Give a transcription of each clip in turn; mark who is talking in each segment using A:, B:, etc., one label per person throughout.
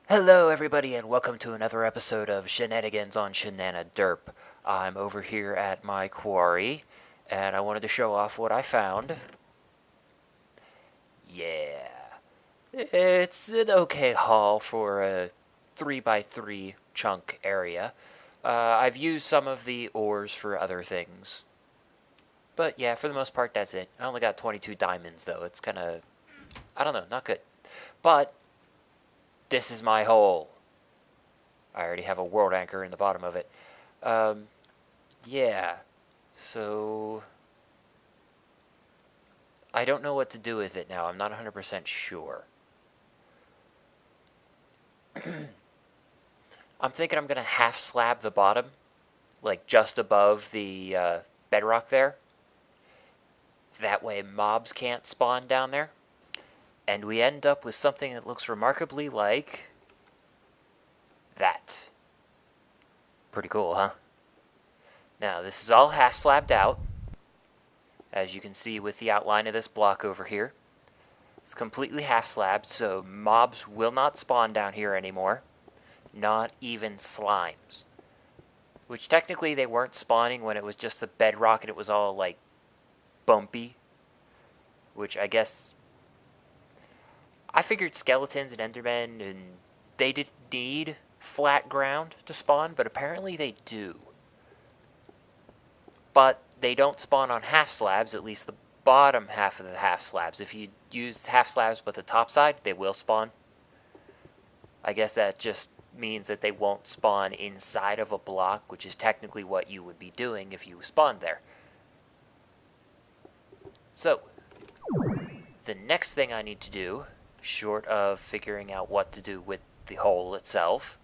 A: Hello, everybody, and welcome to another episode of Shenanigans on Shenaniderp. I'm over here at my quarry, and I wanted to show off what I found. Yeah, it's an okay haul for a 3x3 chunk area. I've used some of the ores for other things. But yeah, for the most part, that's it. I only got 22 diamonds, though. It's kind of, I don't know, not good. But this is my hole. I already have a world anchor in the bottom of it. Um, yeah. So I don't know what to do with it now. I'm not 100% sure. I'm thinking I'm going to half slab the bottom, like just above the bedrock there. That way mobs can't spawn down there. And we end up with something that looks remarkably like that. Pretty cool, huh? Now, this is all half slabbed out, as you can see with the outline of this block over here. It's completely half slabbed, so mobs will not spawn down here anymore. Not even slimes. Which technically they weren't spawning when it was just the bedrock and it was all like bumpy. Which I guess I figured skeletons and endermen and they didn't need flat ground to spawn, but apparently they do. But they don't spawn on half slabs, at least the bottom half of the half slabs. If you use half slabs but the top side, they will spawn. I guess that just means that they won't spawn inside of a block, which is technically what you would be doing if you spawned there. So, the next thing I need to do, short of figuring out what to do with the hole itself,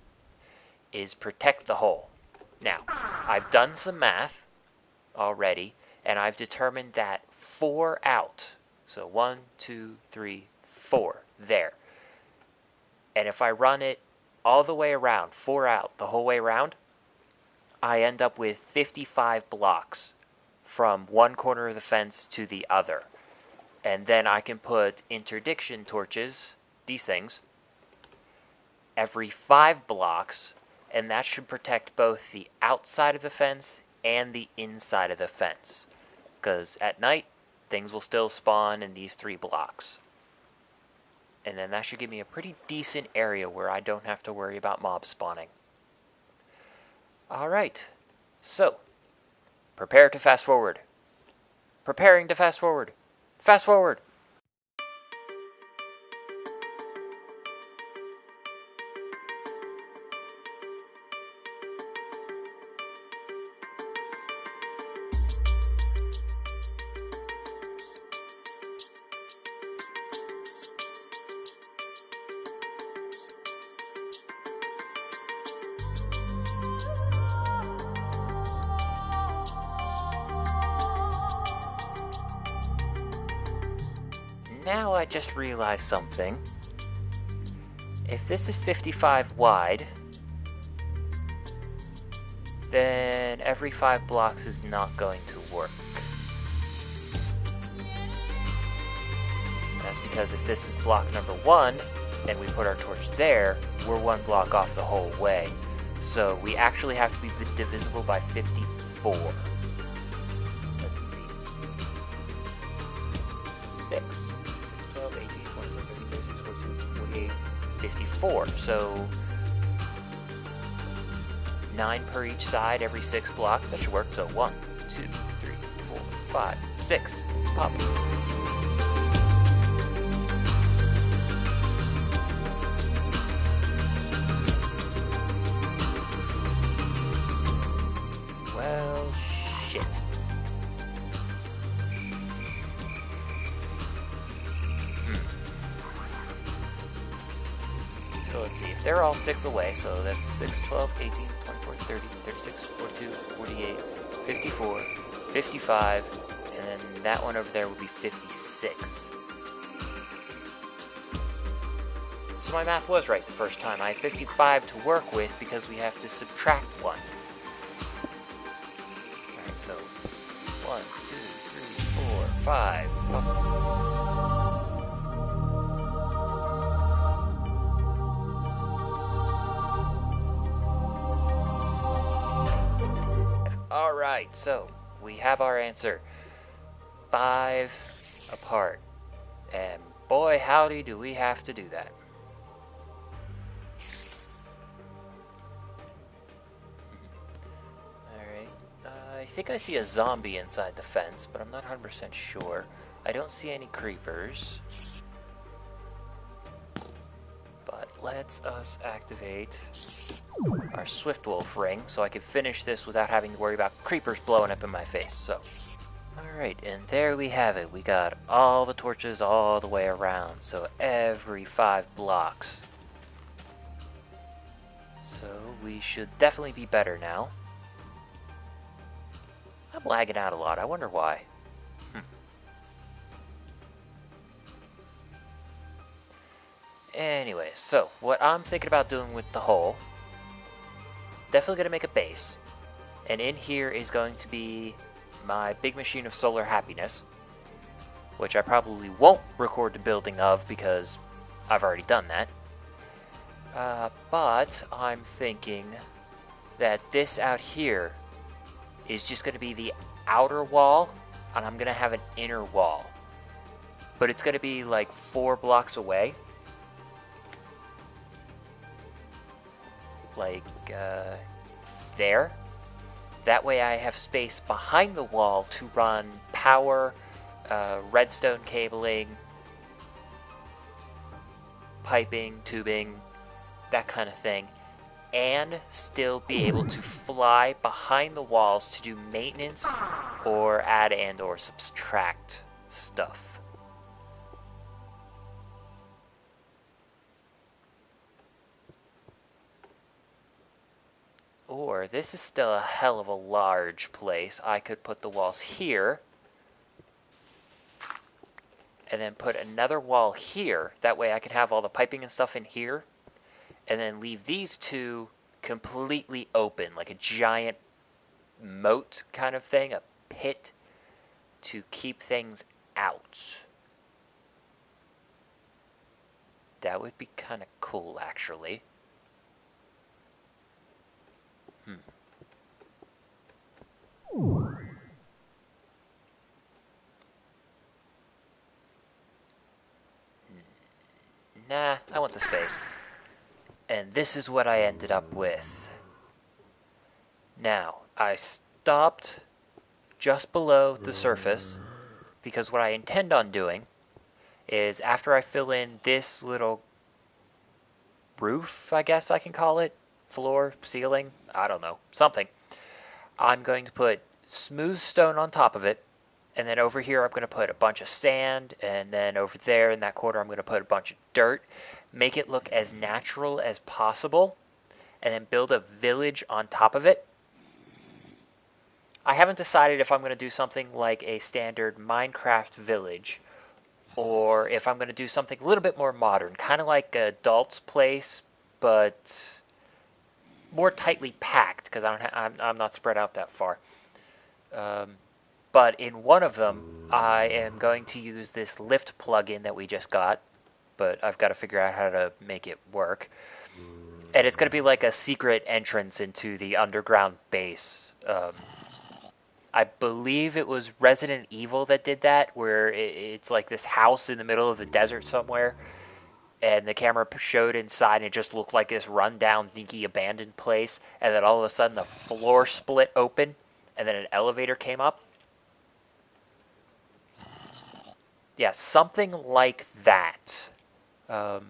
A: is protect the hole. Now, I've done some math already, and I've determined that 4 out, so 1, 2, 3, 4, there. And if I run it all the way around, 4 out, the whole way around, I end up with 55 blocks from one corner of the fence to the other. And then I can put interdiction torches, these things, every 5 blocks, and that should protect both the outside of the fence and the inside of the fence. Because at night, things will still spawn in these 3 blocks. And then that should give me a pretty decent area where I don't have to worry about mob spawning. Alright, so, prepare to fast forward. Preparing to fast forward. Fast forward! Now I just realized something. If this is 55 wide, then every 5 blocks is not going to work. That's because if this is block number 1, and we put our torch there, we're 1 block off the whole way. So we actually have to be divisible by 54. Let's see. 6. 12, 18, 24, 36, 42, 48, 54. So 9 per each side every 6 blocks. That should work. So 1, 2, 3, 4, 5, 6. Pop. Well, shit. So let's see, if they're all 6 away, so that's 6, 12, 18, 24, 30, 36, 42, 48, 54, 55, and then that one over there would be 56. So my math was right the first time. I have 55 to work with because we have to subtract 1. Alright, so 1, 2, 3, 4, 5. Alright, so we have our answer. 5 apart. And boy, howdy, do we have to do that. Alright. I think I see a zombie inside the fence, but I'm not 100% sure. I don't see any creepers. But let's us activate our Swift Wolf ring so I can finish this without having to worry about creepers blowing up in my face. So, alright, and there we have it. We got all the torches all the way around, so every 5 blocks. So we should definitely be better now. I'm lagging out a lot. I wonder why. Anyway, so what I'm thinking about doing with the hole, definitely going to make a base. And in here is going to be my big machine of solar happiness, which I probably won't record the building of because I've already done that. But I'm thinking that this out here is just going to be the outer wall, and I'm going to have an inner wall. But it's going to be like 4 blocks away. Like, there. That way I have space behind the wall to run power, redstone cabling, piping, tubing, that kind of thing, and still be able to fly behind the walls to do maintenance or add and or subtract stuff. Or, this is still a hell of a large place. I could put the walls here, and then put another wall here. That way I can have all the piping and stuff in here, and then leave these two completely open, like a giant moat kind of thing, a pit to keep things out. That would be kind of cool, actually. Nah, I want the space. And this is what I ended up with. Now, I stopped just below the surface because what I intend on doing is after I fill in this little roof, I guess I can call it, floor, ceiling, I don't know, something, I'm going to put smooth stone on top of it, and then over here I'm going to put a bunch of sand, and then over there in that corner I'm going to put a bunch of dirt, make it look as natural as possible, and then build a village on top of it. I haven't decided if I'm going to do something like a standard Minecraft village, or if I'm going to do something a little bit more modern, kind of like a Dalt's place, but more tightly packed, because I'm not spread out that far. But in one of them, I am going to use this lift plugin that we just got, but I've got to figure out how to make it work. And it's going to be like a secret entrance into the underground base. I believe it was Resident Evil that did that, where it's like this house in the middle of the desert somewhere, and the camera showed inside, and it just looked like this rundown, dinky, abandoned place, and then all of a sudden the floor split open, and then an elevator came up. Yeah, something like that. I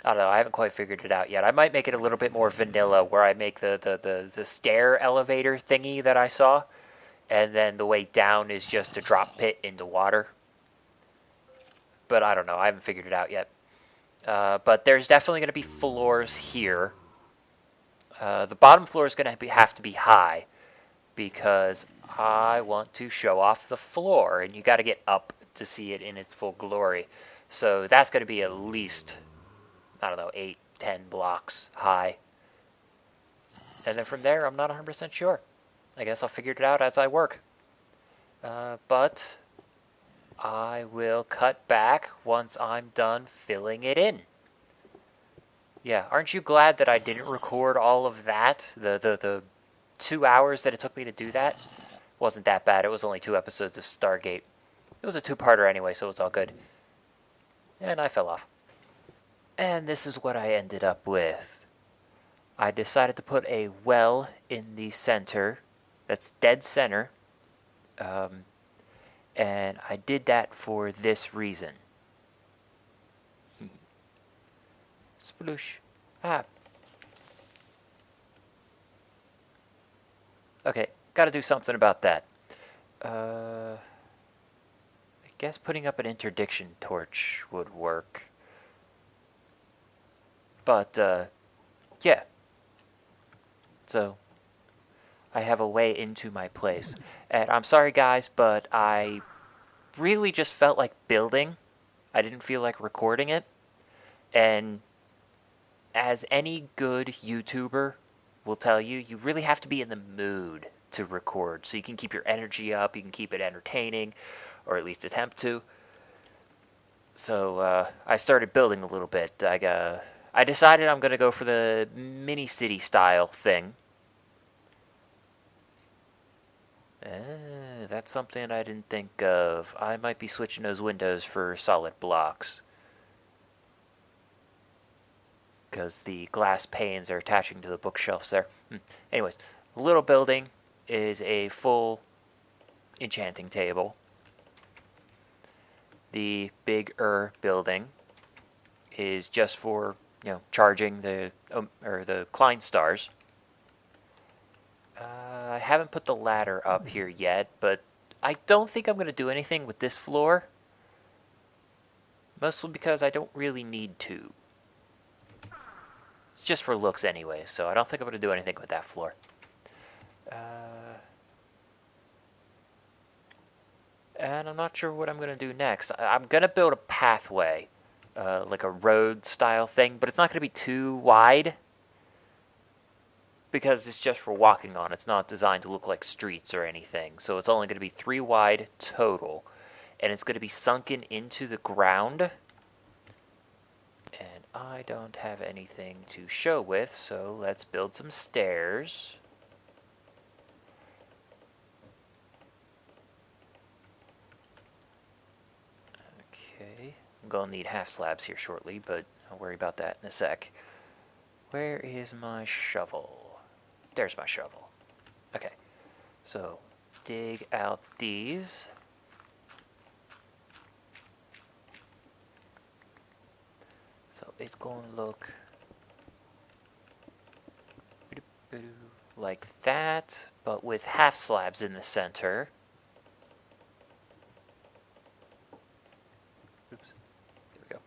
A: don't know, I haven't quite figured it out yet. I might make it a little bit more vanilla, where I make the stair elevator thingy that I saw, and then the way down is just a drop pit into water. But I don't know, I haven't figured it out yet. But there's definitely going to be floors here. The bottom floor is going to have to be high, because I want to show off the floor, and you got to get up to see it in its full glory. So that's going to be at least, I don't know, 8, 10 blocks high. And then from there, I'm not 100% sure. I guess I'll figure it out as I work. But I will cut back once I'm done filling it in. Yeah, aren't you glad that I didn't record all of that? The 2 hours that it took me to do that wasn't that bad. It was only 2 episodes of Stargate. It was a two-parter anyway, so it's all good. And I fell off. And this is what I ended up with. I decided to put a well in the center. That's dead center. Um, and I did that for this reason. Sploosh. Ah. Okay, gotta do something about that. I guess putting up an interdiction torch would work. But, yeah. So, I have a way into my place. And I'm sorry, guys, but I really just felt like building. I didn't feel like recording it. And as any good YouTuber will tell you, you really have to be in the mood to record. So you can keep your energy up, you can keep it entertaining, or at least attempt to. So I started building a little bit. I decided I'm going to go for the mini city style thing. That's something I didn't think of. I might be switching those windows for solid blocks. Because the glass panes are attaching to the bookshelves there. Anyways, little building is a full enchanting table. The bigger building is just for charging the or the Klein stars. I haven't put the ladder up here yet, but I don't think I'm going to do anything with this floor. Mostly because I don't really need to. It's just for looks anyway, so I don't think I'm going to do anything with that floor. And I'm not sure what I'm going to do next. I'm going to build a pathway, like a road style thing, but it's not going to be too wide because it's just for walking on. It's not designed to look like streets or anything. So it's only going to be 3 wide total, and it's going to be sunken into the ground. And I don't have anything to show with, so let's build some stairs. Okay, I'm going to need half slabs here shortly, but I'll worry about that in a sec. Where is my shovel? There's my shovel. Okay, so dig out these. So it's going to look like that, but with half slabs in the center. Oops, there we go.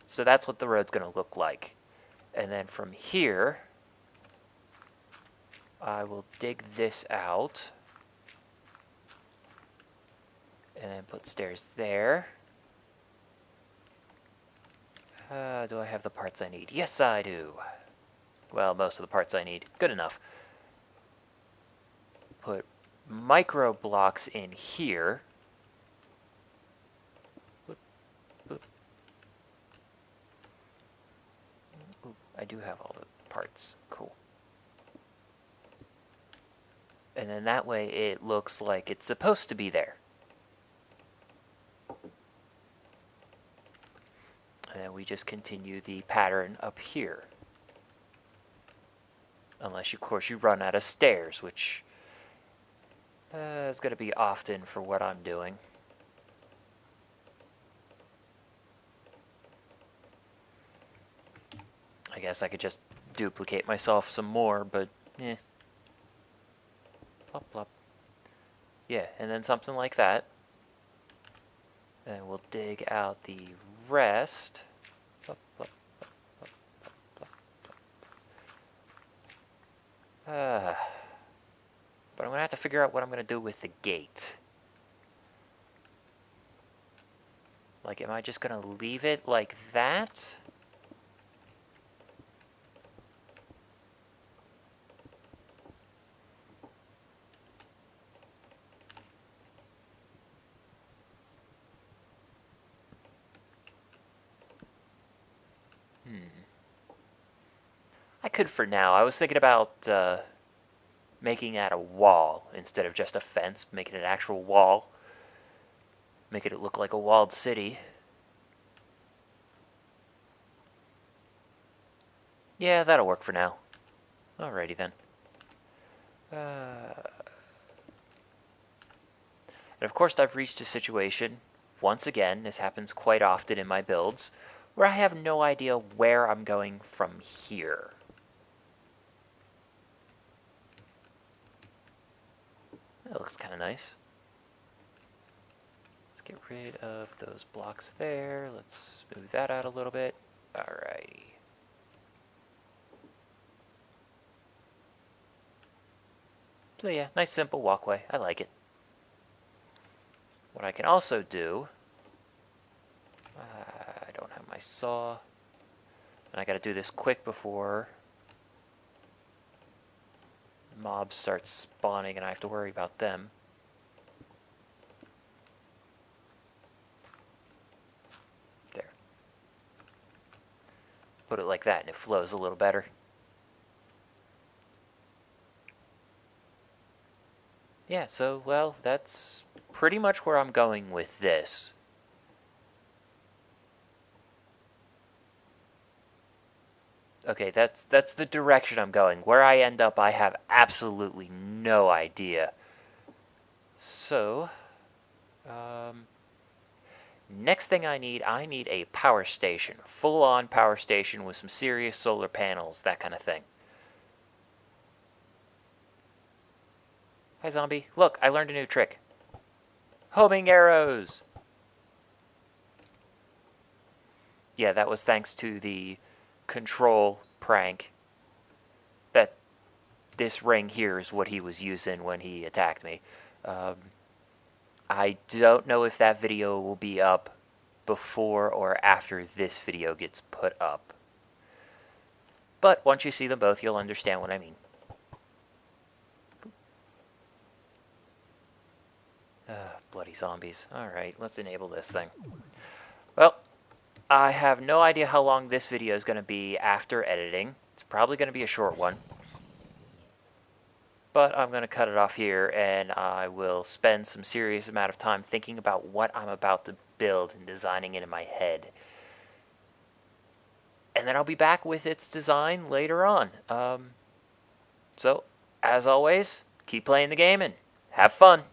A: So that's what the road's going to look like. And then from here, I will dig this out. And then put stairs there. Do I have the parts I need? Yes, I do. Well, most of the parts I need. Good enough. Put micro blocks in here. Ooh, I do have all the parts. Cool. And then that way it looks like it's supposed to be there. And then we just continue the pattern up here. Unless, of course, you run out of stairs, which is going to be often for what I'm doing. I guess I could just duplicate myself some more, but eh. Plop, plop. Yeah, and then something like that. And we'll dig out the rest. Plop, plop, plop, plop, plop, plop. But I'm going to have to figure out what I'm going to do with the gate. Like, am I just going to leave it like that? could for now. I was thinking about making that a wall instead of just a fence, making it an actual wall, making it look like a walled city. Yeah, that'll work for now. Alrighty then. And of course I've reached a situation, once again, this happens quite often in my builds, where I have no idea where I'm going from here. That looks kind of nice. Let's get rid of those blocks there. Let's smooth that out a little bit. Alrighty. So yeah, nice simple walkway. I like it. What I can also do, I don't have my saw, and I gotta do this quick before mobs start spawning and I have to worry about them. There. Put it like that and it flows a little better. Yeah, so, well, that's pretty much where I'm going with this. Okay, that's the direction I'm going. Where I end up, I have absolutely no idea. So, next thing I need a power station. Full-on power station with some serious solar panels, that kind of thing. Hi, zombie. Look, I learned a new trick. Homing arrows! Yeah, that was thanks to the control prank. That this ring here is what he was using when he attacked me. I don't know if that video will be up before or after this video gets put up. But once you see them both, you'll understand what I mean. Bloody zombies. Alright, let's enable this thing. Well, I have no idea how long this video is going to be after editing. It's probably going to be a short one. But I'm going to cut it off here, and I will spend some serious amount of time thinking about what I'm about to build and designing it in my head. And then I'll be back with its design later on. So, as always, keep playing the game and have fun.